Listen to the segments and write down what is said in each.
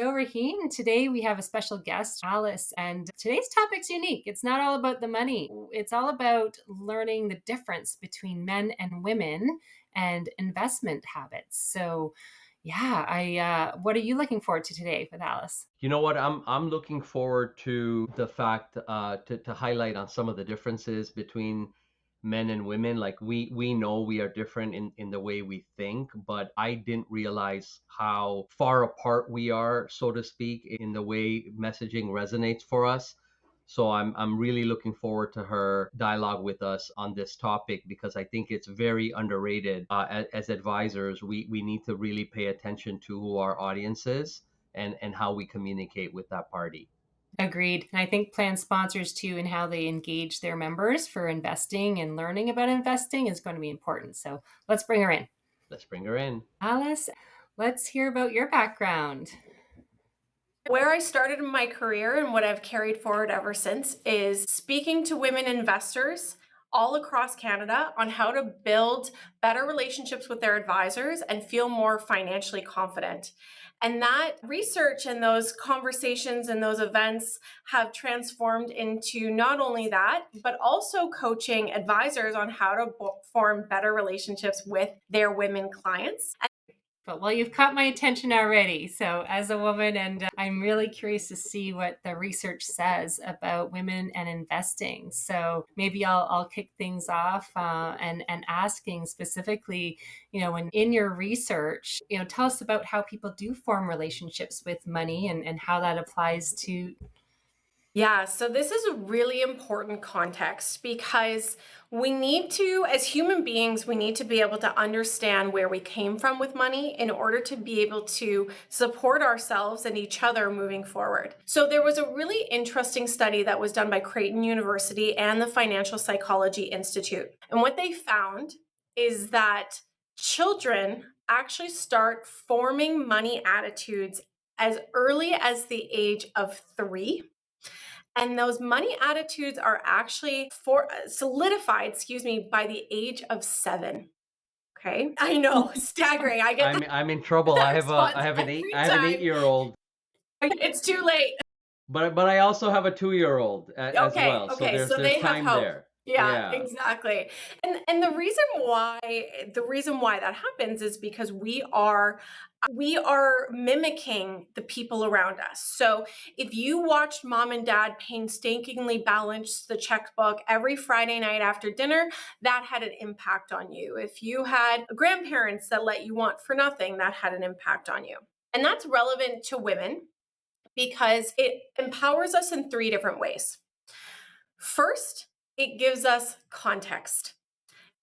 So, Rahim, today we have a special guest, Alice, and today's topic's unique. It's not all about the money, it's all about learning the difference between men and women and investment habits. So, yeah, what are you looking forward to today with Alice? You know what? I'm looking forward to the fact to highlight on some of the differences between men and women. Like we know we are different in the way we think, but I didn't realize how far apart we are, so to speak, in the way messaging resonates for us. So I'm really looking forward to her dialogue with us on this topic because I think it's very underrated. As advisors, we need to really pay attention to who our audience is and how we communicate with that party. Agreed. And I think plan sponsors too and how they engage their members for investing and learning about investing is going to be important. So let's bring her in. Let's bring her in. Alice, let's hear about your background. Where I started in my career and what I've carried forward ever since is speaking to women investors all across Canada on how to build better relationships with their advisors and feel more financially confident. And that research and those conversations and those events have transformed into not only that, but also coaching advisors on how to form better relationships with their women clients. But well, you've caught my attention already. So, as a woman, and I'm really curious to see what the research says about women and investing. So, maybe I'll kick things off and asking specifically, when in your research, tell us about how people do form relationships with money and how that applies to. Yeah, so this is a really important context because we need to, as human beings, we need to be able to understand where we came from with money in order to be able to support ourselves and each other moving forward. So there was a really interesting study that was done by Creighton University and the Financial Psychology Institute. And what they found is that children actually start forming money attitudes as early as the age of 3, and those money attitudes are actually solidified, by the age of 7. Okay. I know, staggering. I get I'm in trouble. that response I every have an time. 8-year-old, It's too late. but I also have a 2-year-old as Okay, well. So okay, there's so there's they have time hope. there. Yeah, Yeah. exactly. And the reason why that happens is because we are mimicking the people around us. So if you watched mom and dad painstakingly balance the checkbook every Friday night after dinner, that had an impact on you. If you had grandparents that let you want for nothing, that had an impact on you. And that's relevant to women because it empowers us in 3 different ways. First, it gives us context.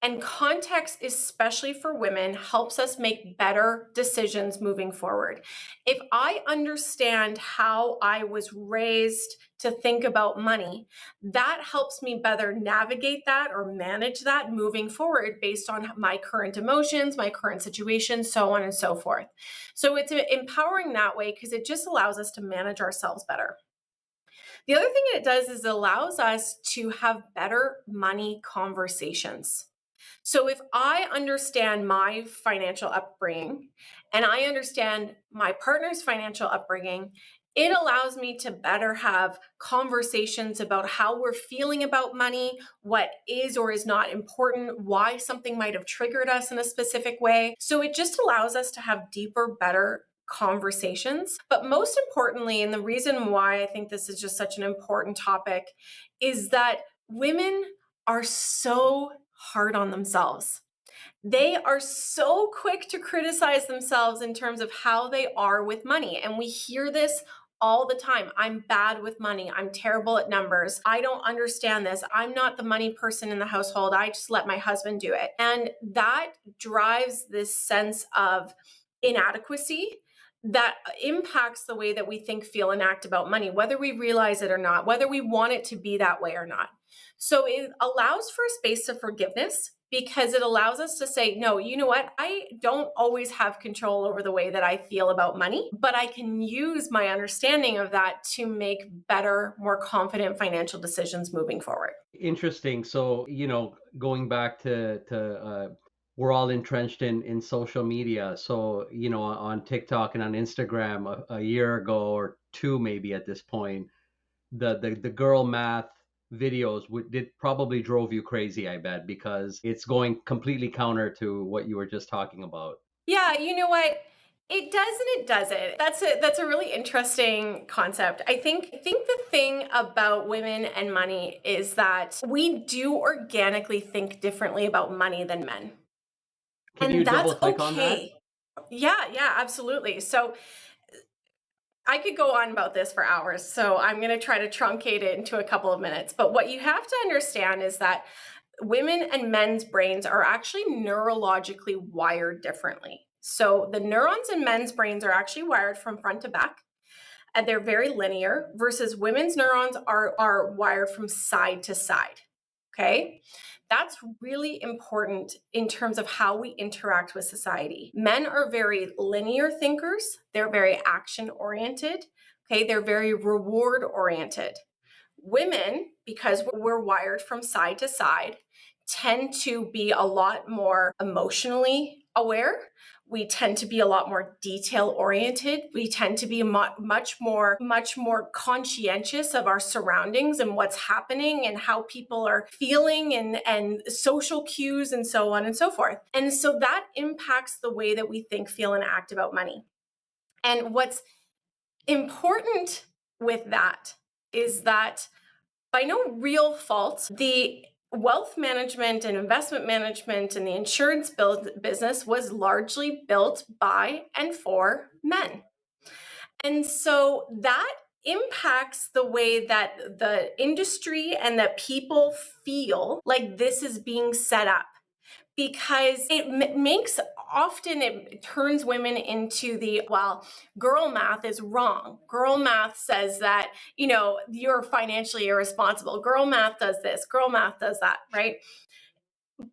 And context, especially for women, helps us make better decisions moving forward. If I understand how I was raised to think about money, that helps me better navigate that or manage that moving forward based on my current emotions, my current situation, so on and so forth. So it's empowering that way because it just allows us to manage ourselves better. The other thing it does is it allows us to have better money conversations. So if I understand my financial upbringing and I understand my partner's financial upbringing, it allows me to better have conversations about how we're feeling about money, what is or is not important, why something might have triggered us in a specific way. So it just allows us to have deeper, better conversations. But most importantly, and the reason why I think this is just such an important topic, is that women are so hard on themselves. They are so quick to criticize themselves in terms of how they are with money. And we hear this all the time. I'm bad with money. I'm terrible at numbers. I don't understand this. I'm not the money person in the household. I just let my husband do it. And that drives this sense of inadequacy that impacts the way that we think, feel, and act about money, whether we realize it or not, whether we want it to be that way or not. So it allows for a space of forgiveness because it allows us to say, no, you know what? I don't always have control over the way that I feel about money, but I can use my understanding of that to make better, more confident financial decisions moving forward. Interesting. So, going back to we're all entrenched in social media. So, on TikTok and on Instagram a year ago or two, maybe at this point, the girl math videos did probably drove you crazy, I bet, because it's going completely counter to what you were just talking about. Yeah, you know what? It does and it doesn't. That's a really interesting concept. I think the thing about women and money is that we do organically think differently about money than men. Can you And double that's click on that? okay. Yeah, yeah, absolutely. So I could go on about this for hours, so I'm going to try to truncate it into a couple of minutes. But what you have to understand is that women and men's brains are actually neurologically wired differently. So the neurons in men's brains are actually wired from front to back, and they're very linear, versus women's neurons are wired from side to side. Okay. That's really important in terms of how we interact with society. Men are very linear thinkers, they're very action oriented. Okay. They're very reward oriented. Women, because we're wired from side to side, tend to be a lot more emotionally aware. We tend to be a lot more detail oriented. We tend to be much more conscientious of our surroundings and what's happening and how people are feeling, and social cues and so on and so forth. And so that impacts the way that we think, feel, and act about money. And what's important with that is that by no real fault, the wealth management and investment management and the insurance business was largely built by and for men. And so that impacts the way that the industry and that people feel like this is being set up, because it turns women into the, well, girl math is wrong. Girl math says that, you're financially irresponsible. Girl math does this, girl math does that, right?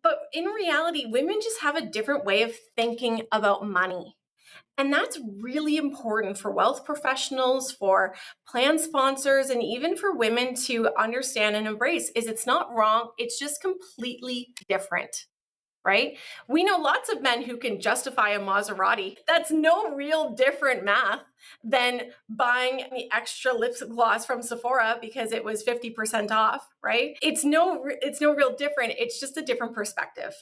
But in reality, women just have a different way of thinking about money. And that's really important for wealth professionals, for plan sponsors, and even for women to understand and embrace. Is it's not wrong, it's just completely different. Right? We know lots of men who can justify a Maserati. That's no real different math than buying the extra lip gloss from Sephora because it was 50% off, right? It's no real different. It's just a different perspective.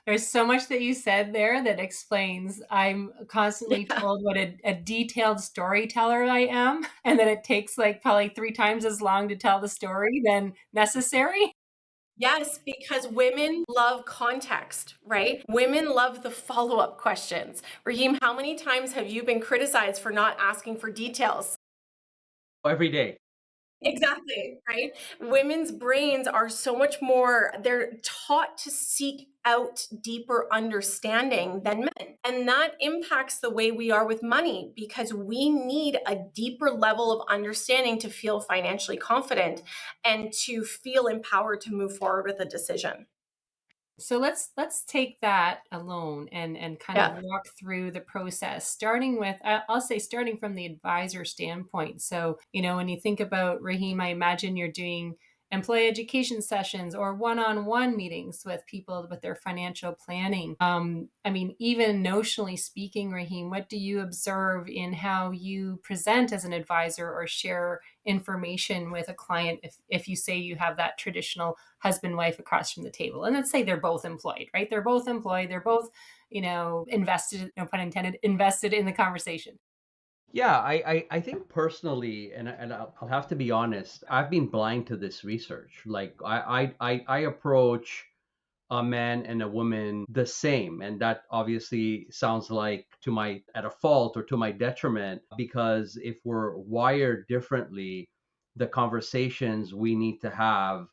There's so much that you said there that explains. I'm constantly Yeah. told what a detailed storyteller I am, and that it takes like probably 3 times as long to tell the story than necessary. Yes, because women love context, right? Women love the follow-up questions. Rahim, how many times have you been criticized for not asking for details? Every day. Exactly, right? Women's brains are so much more, they're taught to seek out deeper understanding than men. And that impacts the way we are with money, because we need a deeper level of understanding to feel financially confident and to feel empowered to move forward with a decision. So let's take that alone and kind of Yeah. walk through the process, starting with I'll say starting from the advisor standpoint. So when you think about Rahim, I imagine you're doing employee education sessions or one-on-one meetings with people with their financial planning. I mean, even notionally speaking, Rahim, what do you observe in how you present as an advisor or share information with a client if you say you have that traditional husband wife across from the table, and let's say they're both employed, right? They're both employed, they're both invested, no pun intended, invested in the conversation. Yeah, I think personally, and I'll have to be honest, I've been blind to this research. Like I approach a man and a woman the same, and that obviously sounds like to my at a fault or to my detriment, because if we're wired differently, the conversations we need to have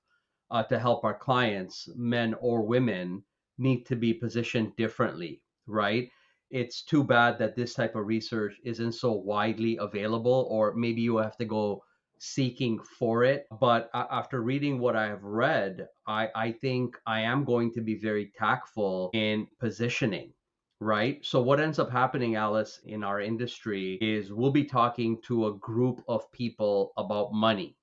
to help our clients, men or women, need to be positioned differently, right? It's too bad that this type of research isn't so widely available, or maybe you have to go seeking for it. But after reading what I have read, I think I am going to be very tactful in positioning. Right. So, what ends up happening, Alice, in our industry is we'll be talking to a group of people about money,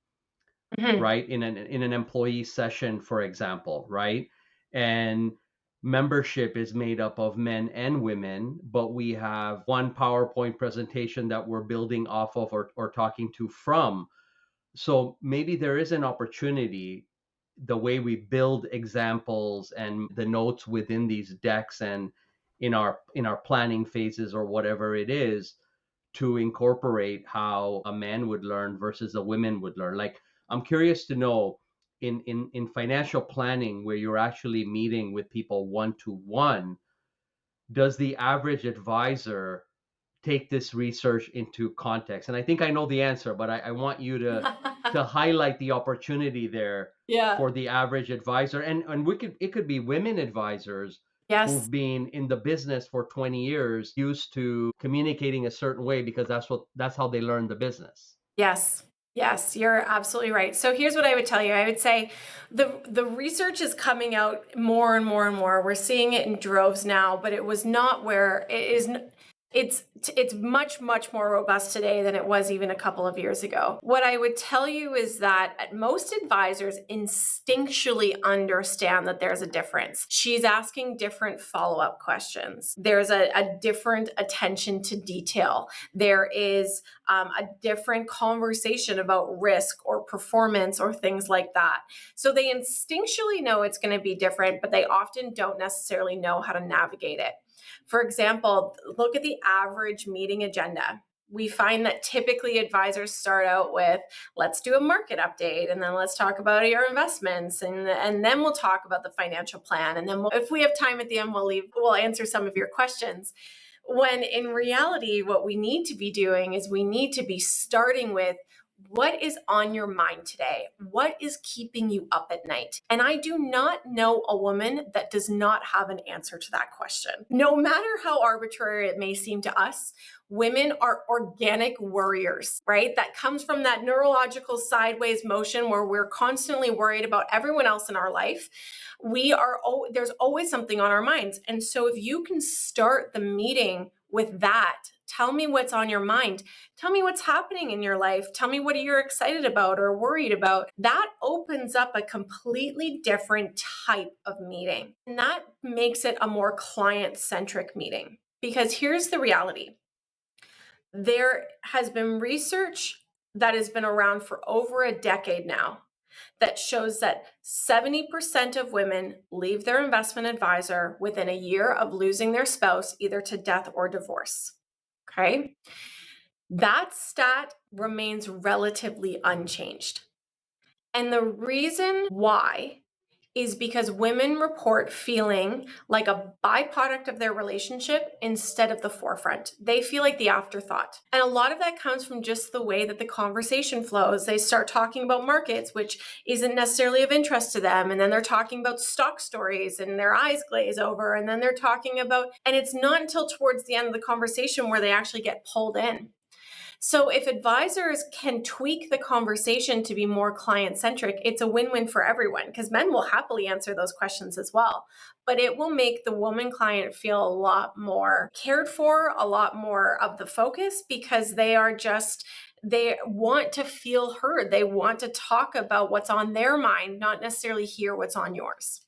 Mhm. right? In an employee session, for example, right? And membership is made up of men and women, but we have one PowerPoint presentation that we're building off of or talking to from. So maybe there is an opportunity, the way we build examples and the notes within these decks and in our planning phases or whatever it is, to incorporate how a man would learn versus a woman would learn. Like, I'm curious to know, in financial planning where you're actually meeting with people one to one, does the average advisor take this research into context? And I think I know the answer, but I want you to highlight the opportunity there Yeah. for the average advisor. And it could be women advisors Yes. who've been in the business for 20 years, used to communicating a certain way because that's how they learn the business. Yes. Yes, you're absolutely right. So here's what I would tell you. I would say the research is coming out more and more and more. We're seeing it in droves now, but it was not where it is. It's much more robust today than it was even a couple of years ago. What I would tell you is that most advisors instinctually understand that there's a difference. She's asking different follow-up questions. There's a different attention to detail. There is a different conversation about risk or performance or things like that. So they instinctually know it's going to be different, but they often don't necessarily know how to navigate it. For example, look at the average meeting agenda. We find that typically advisors start out with, let's do a market update, and then let's talk about your investments, and then we'll talk about the financial plan, and then if we have time at the end, we'll answer some of your questions. When in reality, what we need to be doing is we need to be starting with, what is on your mind today? What is keeping you up at night? And I do not know a woman that does not have an answer to that question. No matter how arbitrary it may seem to us, women are organic worriers, right? That comes from that neurological sideways motion where we're constantly worried about everyone else in our life. There's always something on our minds. And so if you can start the meeting with that, tell me what's on your mind. Tell me what's happening in your life. Tell me what you're excited about or worried about. That opens up a completely different type of meeting. And that makes it a more client-centric meeting. Because here's the reality. There has been research that has been around for over a decade now that shows that 70% of women leave their investment advisor within a year of losing their spouse, either to death or divorce. Okay? That stat remains relatively unchanged. And the reason why is because women report feeling like a byproduct of their relationship instead of the forefront. They feel like the afterthought. And a lot of that comes from just the way that the conversation flows. They start talking about markets, which isn't necessarily of interest to them. And then they're talking about stock stories and their eyes glaze over. And then they're talking about, and it's not until towards the end of the conversation where they actually get pulled in. So if advisors can tweak the conversation to be more client-centric, it's a win-win for everyone, because men will happily answer those questions as well. But it will make the woman client feel a lot more cared for, a lot more of the focus, because they want to feel heard. They want to talk about what's on their mind, not necessarily hear what's on yours.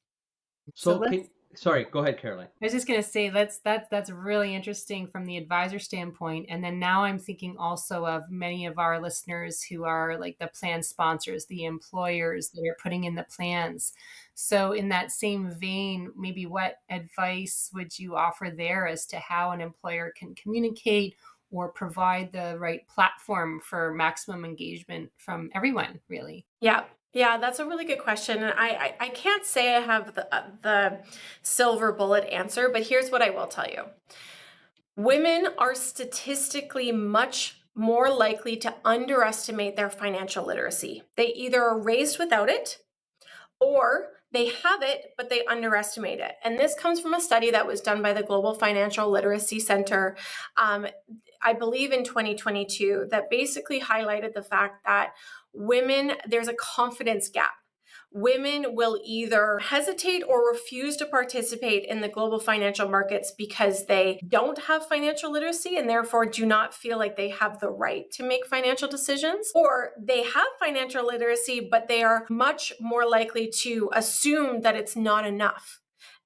So So let's sorry, go ahead, Caroline. I was just going to say that's really interesting from the advisor standpoint. And then now I'm thinking also of many of our listeners who are like the plan sponsors, the employers that are putting in the plans. So in that same vein, maybe what advice would you offer there as to how an employer can communicate or provide the right platform for maximum engagement from everyone, really? Yeah. Yeah, that's a really good question. And I can't say I have the silver bullet answer, but here's what I will tell you. Women are statistically much more likely to underestimate their financial literacy. They either are raised without it or they have it, but they underestimate it. And this comes from a study that was done by the Global Financial Literacy Center, I believe in 2022, that basically highlighted the fact that there's a confidence gap. Women will either hesitate or refuse to participate in the global financial markets because they don't have financial literacy and therefore do not feel like they have the right to make financial decisions, or they have financial literacy, but they are much more likely to assume that it's not enough.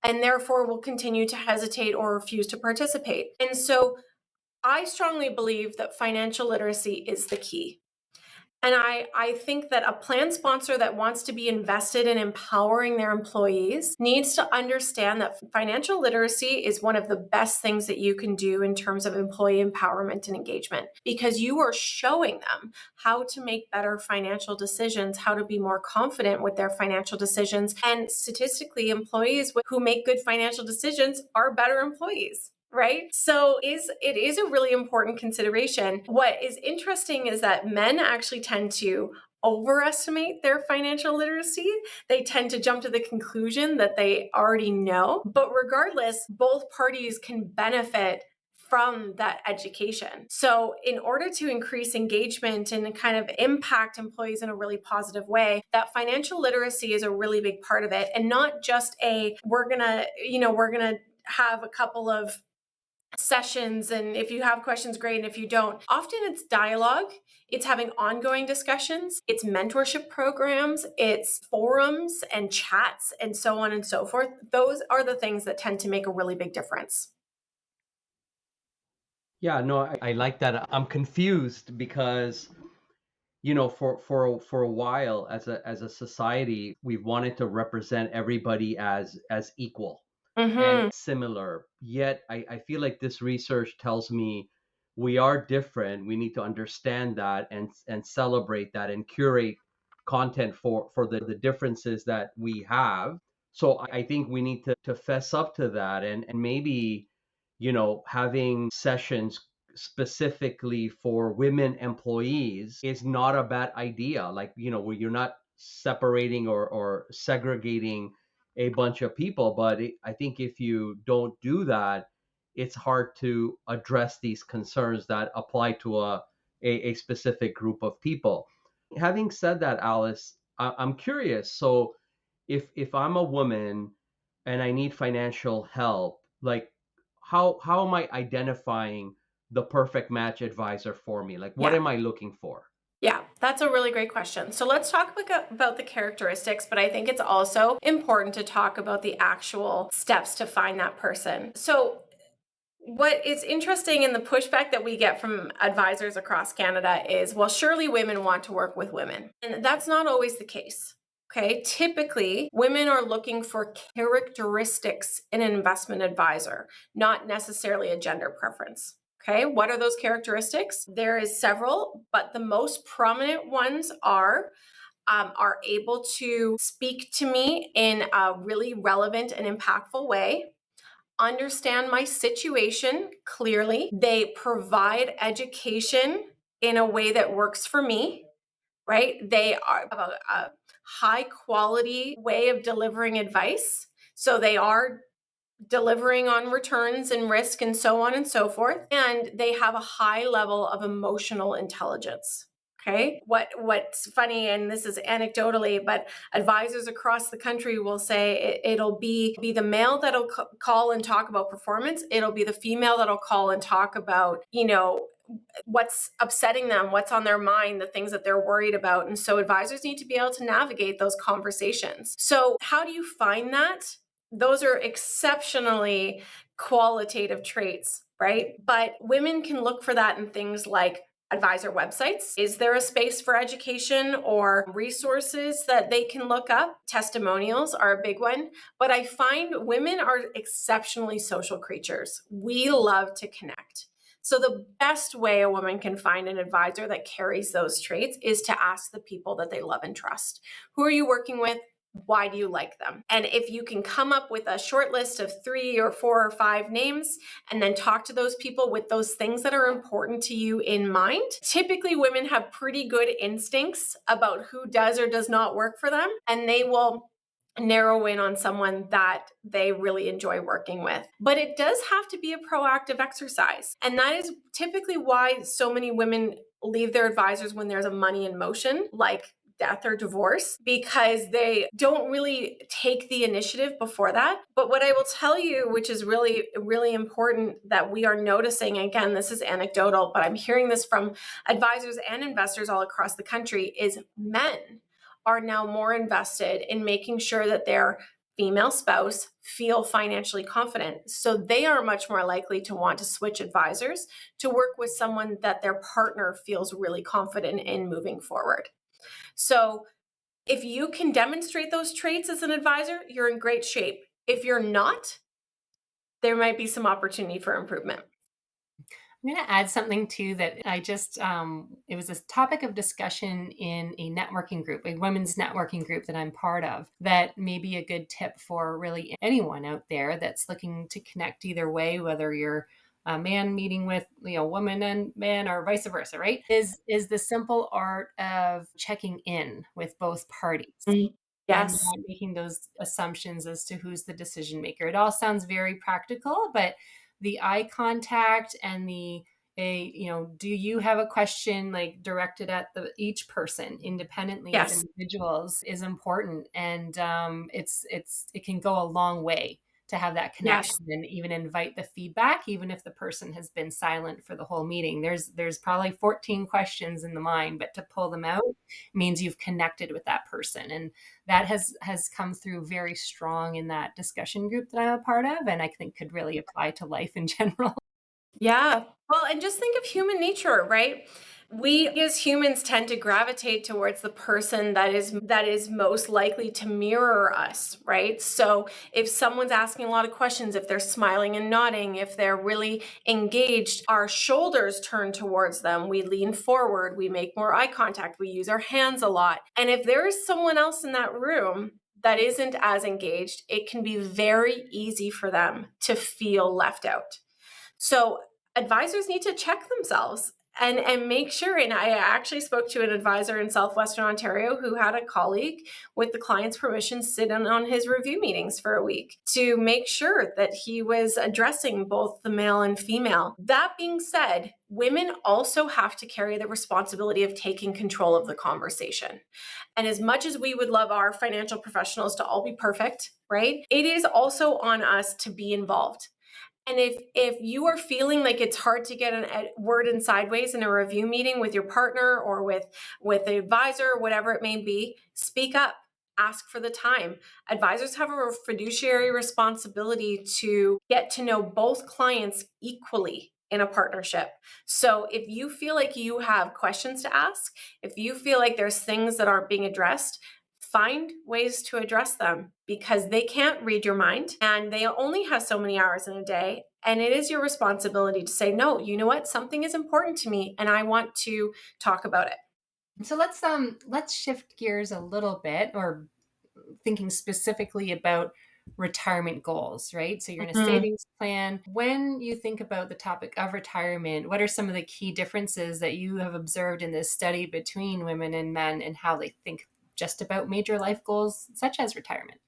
and therefore will continue to hesitate or refuse to participate. And so I strongly believe that financial literacy is the key. And I think that a plan sponsor that wants to be invested in empowering their employees needs to understand that financial literacy is one of the best things that you can do in terms of employee empowerment and engagement, because you are showing them how to make better financial decisions, how to be more confident with their financial decisions. And statistically, employees who make good financial decisions are better employees. Right? So it is a really important consideration. What is interesting is that men actually tend to overestimate their financial literacy. They tend to jump to the conclusion that they already know. But regardless, both parties can benefit from that education. So in order to increase engagement and kind of impact employees in a really positive way, that financial literacy is a really big part of it. And not just we're gonna have a couple of sessions, and if you have questions, great, and if you don't, often it's dialogue, it's having ongoing discussions, it's mentorship programs, it's forums and chats, and so on and so forth. Those are the things that tend to make a really big difference. Yeah, no, I like that. I'm confused because, for a while as a society, we've wanted to represent everybody as equal and similar. Yet I feel like this research tells me we are different. We need to understand that and celebrate that and curate content for the differences that we have. So I think we need to fess up to that, and maybe, having sessions specifically for women employees is not a bad idea. Like, where you're not separating or segregating a bunch of people. But I think if you don't do that, it's hard to address these concerns that apply to a specific group of people. Having said that, Alice, I'm curious. So if I'm a woman and I need financial help, like, how am I identifying the perfect match advisor for me? Like, what Yeah. am I looking for? Yeah, that's a really great question. So let's talk about the characteristics, but I think it's also important to talk about the actual steps to find that person. So what is interesting in the pushback that we get from advisors across Canada is, well, surely women want to work with women. And that's not always the case. Okay. Typically, women are looking for characteristics in an investment advisor, not necessarily a gender preference. Okay. What are those characteristics? There is several, but the most prominent ones are able to speak to me in a really relevant and impactful way, understand my situation clearly. They provide education in a way that works for me, right? They have a high quality way of delivering advice. So they are delivering on returns and risk and so on and so forth. And they have a high level of emotional intelligence. Okay. What's funny, and this is anecdotally, but advisors across the country will say it'll be the male that'll call and talk about performance. It'll be the female that'll call and talk about, what's upsetting them, what's on their mind, the things that they're worried about. And so advisors need to be able to navigate those conversations. So how do you find that? Those are exceptionally qualitative traits, right? But women can look for that in things like advisor websites. Is there a space for education or resources that they can look up? Testimonials are a big one. But I find women are exceptionally social creatures. We love to connect. So the best way a woman can find an advisor that carries those traits is to ask the people that they love and trust. Who are you working with? Why do you like them? And if you can come up with a short list of 3 or 4 or 5 names and then talk to those people with those things that are important to you in mind, typically women have pretty good instincts about who does or does not work for them, and they will narrow in on someone that they really enjoy working with. But it does have to be a proactive exercise. And that is typically why so many women leave their advisors when there's a money in motion, like death or divorce, because they don't really take the initiative before that. But what I will tell you, which is really, really important that we are noticing, again, this is anecdotal, but I'm hearing this from advisors and investors all across the country, is men are now more invested in making sure that they're female spouse feel financially confident. So they are much more likely to want to switch advisors to work with someone that their partner feels really confident in moving forward. So if you can demonstrate those traits as an advisor, you're in great shape. If you're not, there might be some opportunity for improvement. I'm going to add something too that I just, it was a topic of discussion in a networking group, a women's networking group that I'm part of, that may be a good tip for really anyone out there that's looking to connect either way, whether you're a man meeting with, woman and man, or vice versa, right? Is the simple art of checking in with both parties. And Yes. not making those assumptions as to who's the decision maker. It all sounds very practical, but the eye contact and do you have a question like directed at each person independently as Yes. individuals is important, and it can go a long way to have that connection Yes. and even invite the feedback, even if the person has been silent for the whole meeting. There's probably 14 questions in the mind, but to pull them out means you've connected with that person, and that has come through very strong in that discussion group that I'm a part of, and I think could really apply to life in general. Yeah. Well, and just think of human nature, right? We as humans tend to gravitate towards the person that is most likely to mirror us, right? So if someone's asking a lot of questions, if they're smiling and nodding, if they're really engaged, our shoulders turn towards them, we lean forward, we make more eye contact, we use our hands a lot. And if there is someone else in that room that isn't as engaged, it can be very easy for them to feel left out. So advisors need to check themselves and make sure. And I actually spoke to an advisor in Southwestern Ontario who had a colleague, with the client's permission, sit in on his review meetings for a week to make sure that he was addressing both the male and female. That being said, women also have to carry the responsibility of taking control of the conversation. And as much as we would love our financial professionals to all be perfect, right? It is also on us to be involved. And if you are feeling like it's hard to get a word in sideways in a review meeting with your partner or with the advisor, whatever it may be, speak up. Ask for the time. Advisors have a fiduciary responsibility to get to know both clients equally in a partnership. So if you feel like you have questions to ask, if you feel like there's things that aren't being addressed, find ways to address them, because they can't read your mind and they only have so many hours in a day. And it is your responsibility to say, no, you know what? Something is important to me and I want to talk about it. So let's shift gears a little bit, or thinking specifically about retirement goals, right? So you're in a savings plan. When you think about the topic of retirement, what are some of the key differences that you have observed in this study between women and men and how they think just about major life goals such as retirement?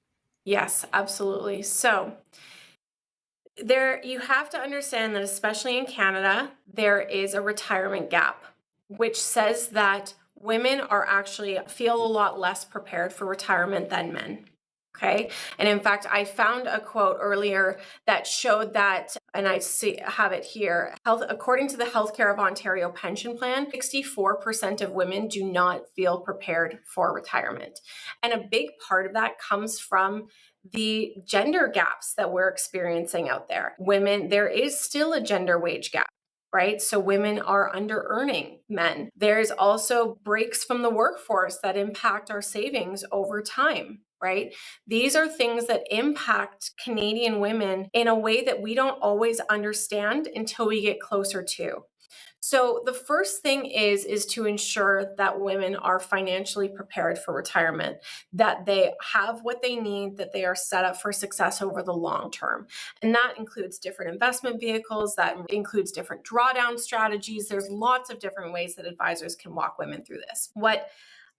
Yes, absolutely. So you have to understand that, especially in Canada, there is a retirement gap, which says that women are actually feel a lot less prepared for retirement than men. Okay. And in fact, I found a quote earlier that showed that, and have it here. According to the Healthcare of Ontario pension plan, 64% of women do not feel prepared for retirement. And a big part of that comes from the gender gaps that we're experiencing out there. There is still a gender wage gap, right? So women are under earning men. There's also breaks from the workforce that impact our savings over time, right? These are things that impact Canadian women in a way that we don't always understand until we get closer to. So the first thing is to ensure that women are financially prepared for retirement, that they have what they need, that they are set up for success over the long term. And that includes different investment vehicles, that includes different drawdown strategies. There's lots of different ways that advisors can walk women through this. What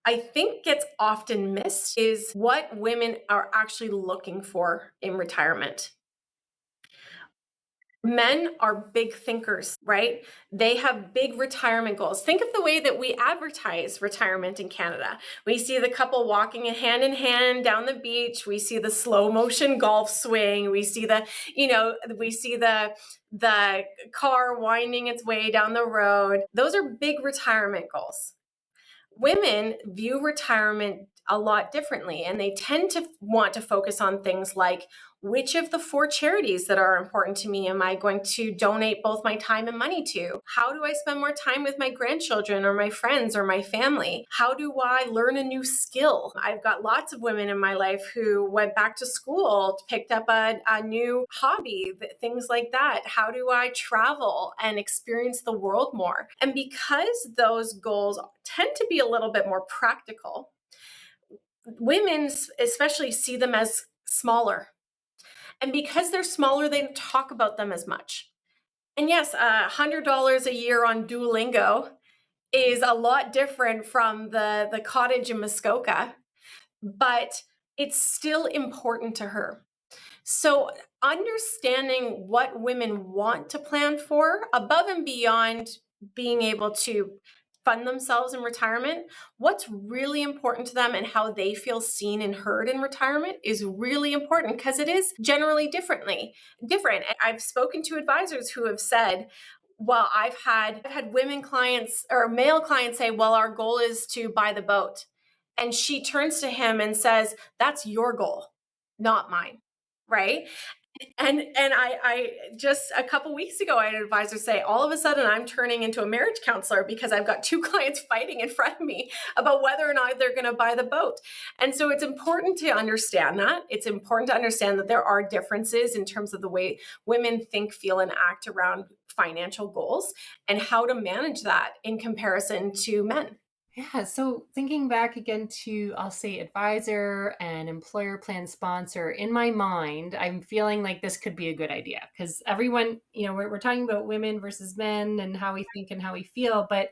I think gets often missed is what women are actually looking for in retirement. Men are big thinkers, right? They have big retirement goals. Think of the way that we advertise retirement in Canada. We see the couple walking hand in hand down the beach. We see the slow motion golf swing. We see the car winding its way down the road. Those are big retirement goals. Women view retirement a lot differently. And they tend to want to focus on things like, which of the 4 charities that are important to me am I going to donate both my time and money to? How do I spend more time with my grandchildren or my friends or my family? How do I learn a new skill? I've got lots of women in my life who went back to school, picked up a new hobby, things like that. How do I travel and experience the world more? And because those goals tend to be a little bit more practical, women especially see them as smaller. And because they're smaller, they don't talk about them as much. And yes, $100 a year on Duolingo is a lot different from the cottage in Muskoka, but it's still important to her. So, understanding what women want to plan for above and beyond being able to fund themselves in retirement, what's really important to them and how they feel seen and heard in retirement is really important because it is generally different. I've spoken to advisors who have said, well, I've had women clients or male clients say, well, our goal is to buy the boat. And she turns to him and says, that's your goal, not mine. Right. And I just a couple weeks ago, I had an advisor say, all of a sudden I'm turning into a marriage counselor because I've got 2 clients fighting in front of me about whether or not they're going to buy the boat. And so it's important to understand that. It's important to understand that there are differences in terms of the way women think, feel, and act around financial goals and how to manage that in comparison to men. Yeah, so thinking back again to, I'll say, advisor and employer plan sponsor, in my mind, I'm feeling like this could be a good idea because everyone, we're talking about women versus men and how we think and how we feel, but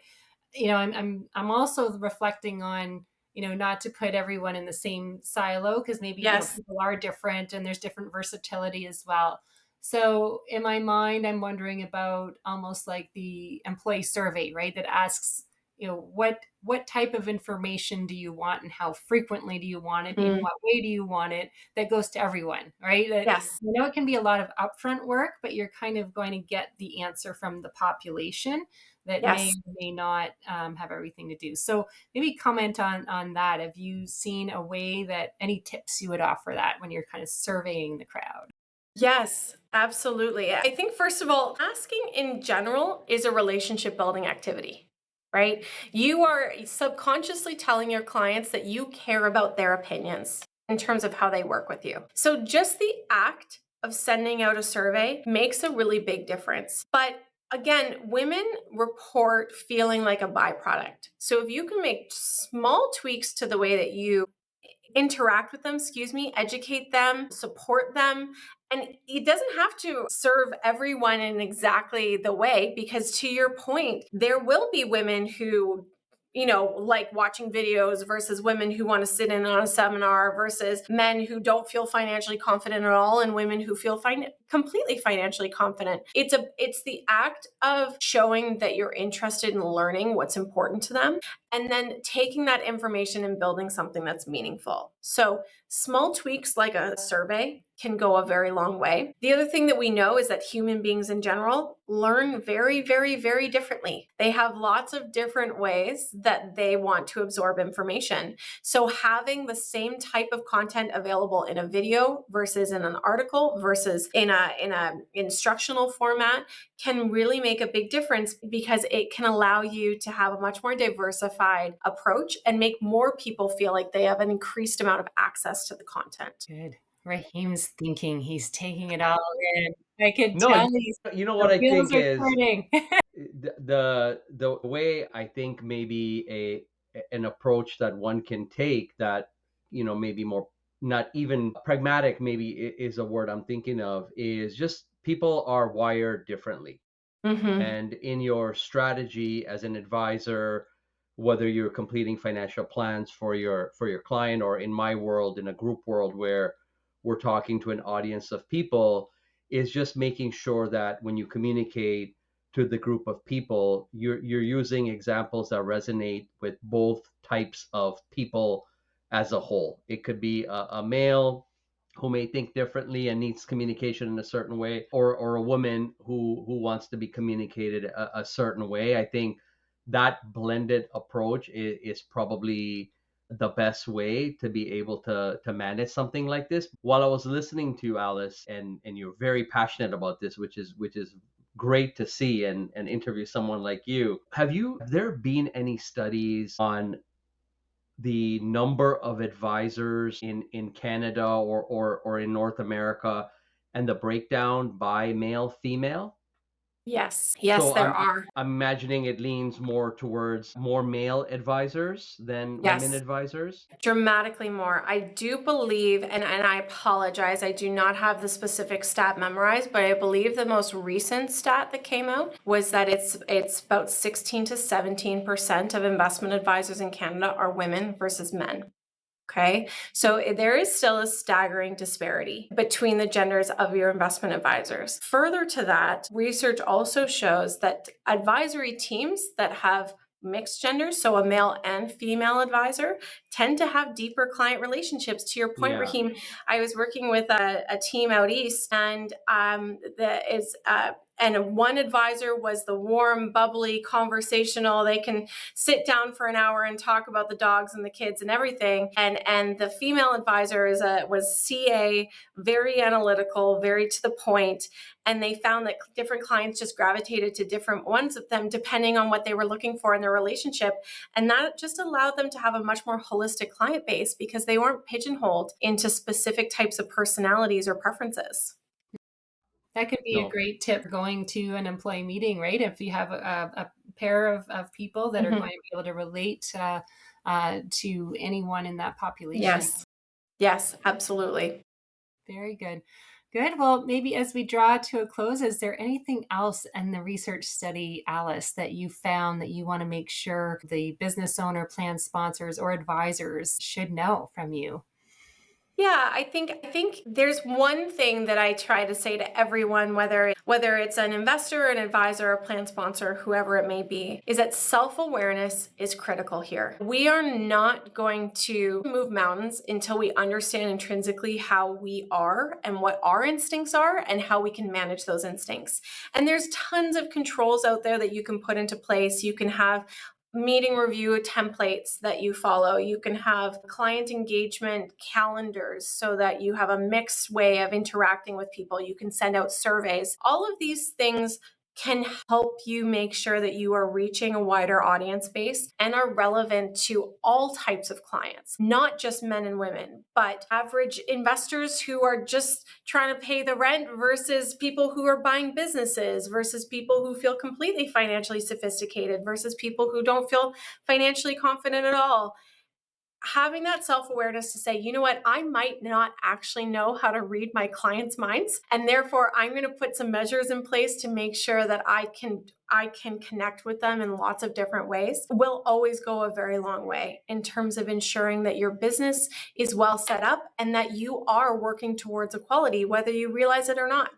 I'm also reflecting on, not to put everyone in the same silo because maybe, Yes. people are different and there's different versatility as well. So in my mind, I'm wondering about almost like the employee survey, right? That asks, what type of information do you want and how frequently do you want it? In what way do you want it? That goes to everyone, right? Yes. It can be a lot of upfront work, but you're kind of going to get the answer from the population that may Yes. or may not have everything to do. So maybe comment on that. Have you seen a way that any tips you would offer that when you're kind of surveying the crowd? Yes, absolutely. I think, first of all, asking in general is a relationship building activity, right? You are subconsciously telling your clients that you care about their opinions in terms of how they work with you. So, just the act of sending out a survey makes a really big difference. But again, women report feeling like a byproduct. So, if you can make small tweaks to the way that you interact with them, educate them, support them. And it doesn't have to serve everyone in exactly the way, because to your point, there will be women who like watching videos versus women who want to sit in on a seminar versus men who don't feel financially confident at all and women who feel completely financially confident. It's the act of showing that you're interested in learning what's important to them and then taking that information and building something that's meaningful. So small tweaks like a survey can go a very long way. The other thing that we know is that human beings in general learn very, very, very differently. They have lots of different ways that they want to absorb information. So having the same type of content available in a video versus in an article versus in a instructional format can really make a big difference, because it can allow you to have a much more diversified approach and make more people feel like they have an increased amount of access to the content. Good. Rahim's thinking. He's taking it all in. I could No, tell he's you know the what I wheels think are is turning. the way I think maybe an approach that one can take that, maybe more, not even pragmatic, maybe is a word I'm thinking of, is just people are wired differently. Mm-hmm. And in your strategy as an advisor, whether you're completing financial plans for your client, or in my world, in a group world where we're talking to an audience of people, is just making sure that when you communicate to the group of people, you're using examples that resonate with both types of people as a whole. It could be a male who may think differently and needs communication in a certain way, or a woman who wants to be communicated a certain way. I think that blended approach is probably the best way to be able to manage something like this. While I was listening to you, Alice, and you're very passionate about this, which is great to see and interview someone like you. Have there been any studies on the number of advisors in Canada or in North America and the breakdown by male female? Yes, yes, So there I'm are. I'm imagining it leans more towards more male advisors than women Yes. advisors. Dramatically more. I do believe, and I apologize, I do not have the specific stat memorized, but I believe the most recent stat that came out was that it's about 16 to 17% of investment advisors in Canada are women versus men. Okay, so there is still a staggering disparity between the genders of your investment advisors. Further to that, research also shows that advisory teams that have mixed genders, so a male and female advisor, tend to have deeper client relationships. To your point, Yeah. Rahim, I was working with a team out east, and and one advisor was the warm, bubbly, conversational. They can sit down for an hour and talk about the dogs and the kids and everything. And the female advisor was CA, very analytical, very to the point. And they found that different clients just gravitated to different ones of them depending on what they were looking for in their relationship. And that just allowed them to have a much more holistic client base because they weren't pigeonholed into specific types of personalities or preferences. That could be a No. great tip going to an employee meeting, right? If you have a pair of people that are Mhm. going to be able to relate to anyone in that population. Yes. Yes, absolutely. Very good. Good. Well, maybe as we draw to a close, is there anything else in the research study, Alice, that you found that you want to make sure the business owner, plan sponsors, or advisors should know from you? Yeah, I think there's one thing that I try to say to everyone, whether it's an investor, an advisor, a plan sponsor, whoever it may be, is that self-awareness is critical here. We are not going to move mountains until we understand intrinsically how we are and what our instincts are and how we can manage those instincts. And there's tons of controls out there that you can put into place. You can have meeting review templates that you follow. You can have client engagement calendars so that you have a mixed way of interacting with people. You can send out surveys. All of these things can help you make sure that you are reaching a wider audience base and are relevant to all types of clients, not just men and women, but average investors who are just trying to pay the rent versus people who are buying businesses versus people who feel completely financially sophisticated versus people who don't feel financially confident at all. Having that self-awareness to say, you know what, I might not actually know how to read my clients' minds, and therefore I'm going to put some measures in place to make sure that I can connect with them in lots of different ways, will always go a very long way in terms of ensuring that your business is well set up and that you are working towards equality, whether you realize it or not.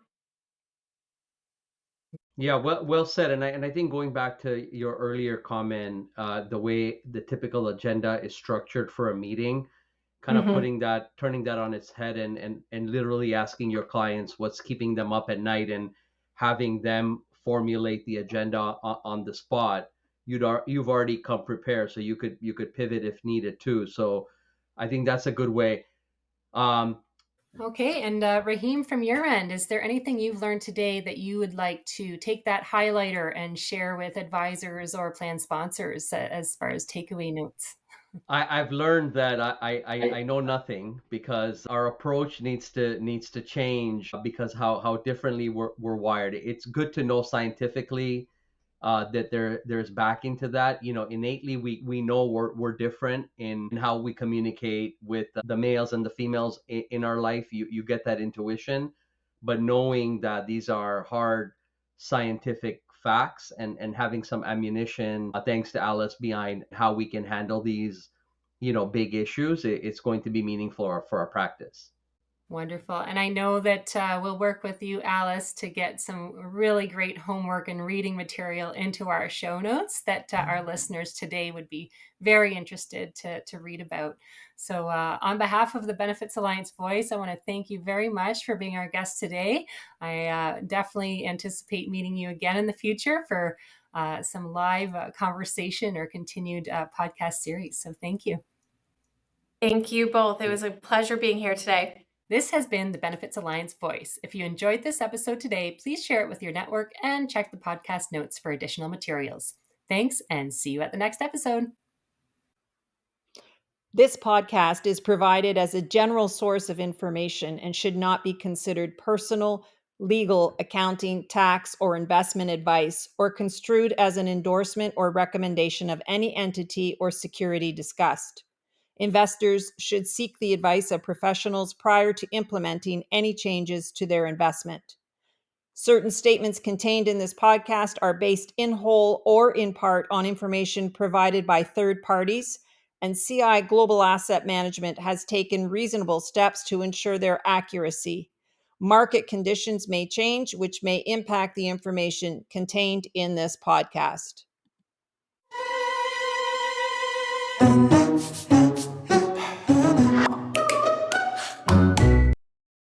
Yeah, well said. And I think going back to your earlier comment, the way the typical agenda is structured for a meeting, kind of Mhm. turning that on its head and literally asking your clients what's keeping them up at night and having them formulate the agenda on the spot. You've already come prepared, so you could pivot if needed too. So I think that's a good way. Um, Okay, and Rahim, from your end, is there anything you've learned today that you would like to take that highlighter and share with advisors or plan sponsors as far as takeaway notes? I've learned that I know nothing because our approach needs to change because how differently we're wired. It's good to know scientifically that there's backing to that. Innately we know we're different in how we communicate with the males and the females in our life. You get that intuition, but knowing that these are hard scientific facts and having some ammunition, thanks to Alice, behind how we can handle these big issues, it's going to be meaningful for our practice. Wonderful. And I know that we'll work with you, Alice, to get some really great homework and reading material into our show notes that our listeners today would be very interested to read about. So, on behalf of the Benefits Alliance Voice, I want to thank you very much for being our guest today. I definitely anticipate meeting you again in the future for some live conversation or continued podcast series. So, thank you. Thank you both. It was a pleasure being here today. This has been the Benefits Alliance Voice. If you enjoyed this episode today, please share it with your network and check the podcast notes for additional materials. Thanks, and see you at the next episode. This podcast is provided as a general source of information and should not be considered personal, legal, accounting, tax, or investment advice, or construed as an endorsement or recommendation of any entity or security discussed. Investors should seek the advice of professionals prior to implementing any changes to their investment. Certain statements contained in this podcast are based in whole or in part on information provided by third parties, and CI Global Asset Management has taken reasonable steps to ensure their accuracy. Market conditions may change, which may impact the information contained in this podcast.